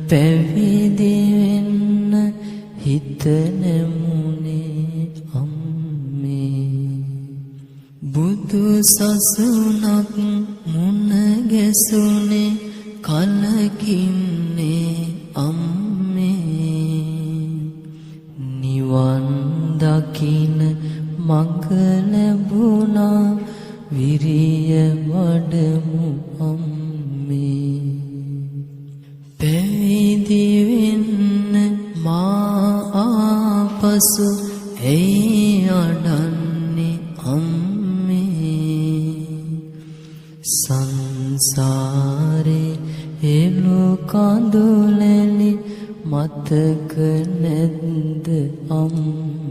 පැවිදි වෙන්න හිත නැමුනේ අම්මේ බුදු සසුනක් මුණ ගැසුනේ කලකින්නේ අම්මේ නිවන් දකින මඟ ලැබුණා විරිය වඩමු අම්මේ පැවිදි වෙන්න මා ආපසු ඇයි අඩන්නේ අම්මේ සංසාරේ එළු කඳුලැලි මතක නැද්ද අම්මේ